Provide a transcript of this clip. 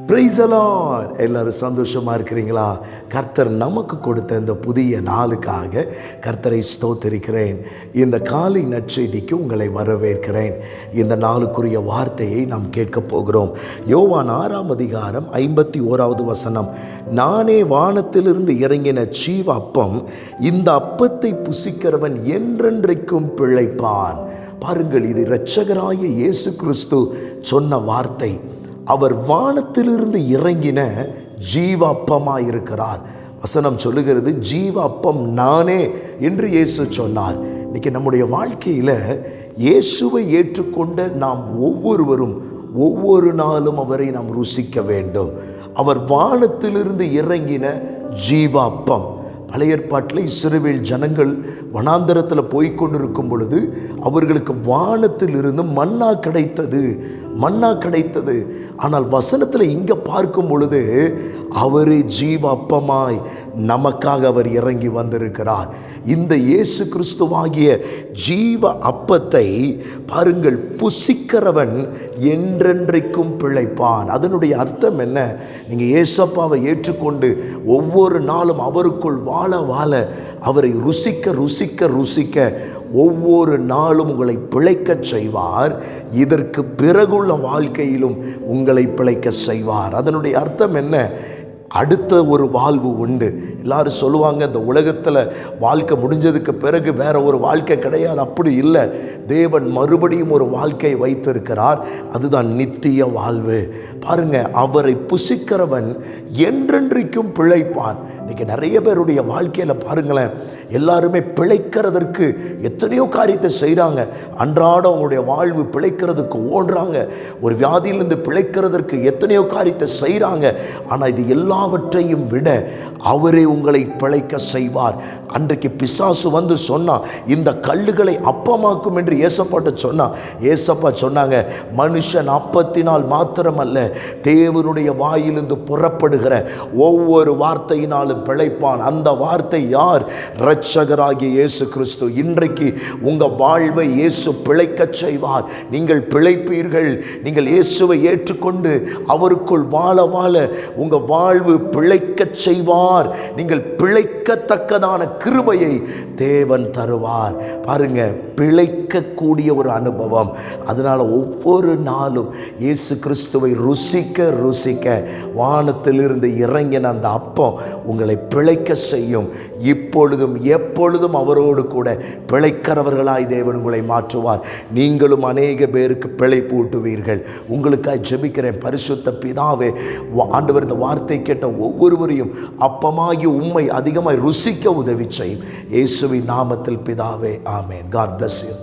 Praise the Lord. எல்லாரும் சந்தோஷமா இருக்கிறீங்களா? கர்த்தர் நமக்கு கொடுத்த இந்த புதிய நாளுக்காக கர்த்தரை ஸ்தோத்திரிக்கிறேன். இந்த காலை நற்செய்திக்கு உங்களை வரவேற்கிறேன். இந்த நாளுக்குரிய வார்த்தையை நாம் கேட்க போகிறோம். யோவான் 6ஆம் அதிகாரம் 51வது வசனம். நானே வானத்திலிருந்து இறங்கின ஜீவ அப்பம், இந்த அப்பத்தை புசிக்கிறவன் என்றென்றைக்கும் பிழைப்பான். பாருங்கள், இது இரட்சகராய இயேசு கிறிஸ்து சொன்ன வார்த்தை. அவர் வானத்திலிருந்து இறங்கின ஜீவ அப்பமாய் இருக்கிறார். வசனம் சொல்லுகிறது, ஜீவ அப்பம் நானே என்று இயேசு சொன்னார். இன்னைக்கு நம்முடைய வாழ்க்கையில் இயேசுவை ஏற்றுக்கொண்ட நாம் ஒவ்வொருவரும் ஒவ்வொரு நாளும் அவரை நாம் ருசிக்க வேண்டும். அவர் வானத்திலிருந்து இறங்கின ஜீவ அப்பம். பழைய ஏற்பாட்டில் இஸ்ரவேல் ஜனங்கள் வனாந்தரத்தில் போய்கொண்டிருக்கும் பொழுது அவர்களுக்கு வானத்திலிருந்து மன்னா கிடைத்தது. ஆனால் வசனத்தில் இங்கே பார்க்கும் பொழுது அவரே ஜீவ அப்பமாய் நமக்காக அவர் இறங்கி வந்திருக்கிறார். இந்த இயேசு கிறிஸ்துவாகிய ஜீவ அப்பத்தை பாருங்கள், புசிக்கிறவன் என்றென்றைக்கும் பிழைப்பான். அதனுடைய அர்த்தம் என்ன? நீங்கள் இயேசப்பாவை ஏற்றுக்கொண்டு ஒவ்வொரு நாளும் அவருக்குள் வாழ அவரை ருசிக்க ஒவ்வொரு நாளும் உங்களை பிழைக்க செய்வார். இதற்கு பிறகுள்ள வாழ்க்கையிலும் உங்களை பிழைக்க செய்வார். அதனுடைய அர்த்தம் என்ன? அடுத்த ஒரு வாழ்வு உண்டு. எல்லாரும் சொல்லுவாங்க, இந்த உலகத்தில் வாழ்க்கை முடிஞ்சதுக்கு பிறகு வேற ஒரு வாழ்க்கை கிடையாது. அப்படி இல்லை. தேவன் மறுபடியும் ஒரு வாழ்க்கையை வைத்திருக்கிறார். அதுதான் நித்திய வாழ்வு. பாருங்க, அவரை புசிக்கிறவன் என்றென்றைக்கும் பிழைப்பான். இன்னைக்கு நிறைய பேருடைய வாழ்க்கையில் பாருங்களேன், எல்லாருமே பிழைக்கிறதற்கு எத்தனையோ காரியத்தை செய்கிறாங்க. அன்றாடம் அவங்களுடைய வாழ்வு பிழைக்கிறதுக்கு ஓடுறாங்க. ஒரு வியாதியிலிருந்து பிழைக்கிறதற்கு எத்தனையோ காரியத்தை செய்கிறாங்க. ஆனால் இது எல்லாவற்றையும் விட அவரே உங்களை பிழைக்க செய்வார். அன்றைக்கு பிசாசு வந்து சொன்னா, இந்த கல்லுகளை அப்பமாக்கும் என்று ஏசப்பாட்ட சொன்னா, ஏசப்பா சொன்னாங்க, மனுஷன் அப்பத்தினால் மாத்திரமல்ல, தேவனுடைய வாயிலிருந்து புறப்படுகிற ஒவ்வொரு வார்த்தையினாலும் பிழைப்பான். அந்த வார்த்தை யார்? இரட்சகராகிய இயேசு கிறிஸ்து. இன்றைக்கு உங்கள் வாழ்வை இயேசு பிழைக்க செய்வார். நீங்கள் பிழைப்பீர்கள். நீங்கள் இயேசுவை ஏற்றுக்கொண்டு அவருக்குள் வாழ உங்கள் வாழ்வு பிழைக்க செய்வார். நீங்கள் பிழைக்கத்தக்கதான கிருபையை தேவன் தருவார். பாருங்க, பிழைக்கக்கூடிய ஒரு அனுபவம். அதனால் ஒவ்வொரு நாளும் இயேசு கிறிஸ்துவை ருசிக்க வானத்திலிருந்து இறங்கின அந்த அப்பம் உங்களை பிழைக்க செய்யும். இப்பொழுதும் எப்பொழுதும் அவரோடு கூட பிழைக்கிறவர்களாய் தேவன் உங்களை மாற்றுவார். நீங்களும் அநேக பேருக்கு பிழைப்பு ஊட்டுவீர்கள். உங்களுக்காக ஜெபிக்கிறேன். பரிசுத்த பிதாவே, ஆண்டவர் இந்த வார்த்தை கேட்ட ஒவ்வொருவரையும் அப்பமாகி உம்மை அதிகமாய் ருசிக்க உதவி செய்யும். இயேசுவின் நாமத்தில் பிதாவே, ஆமென். God bless you.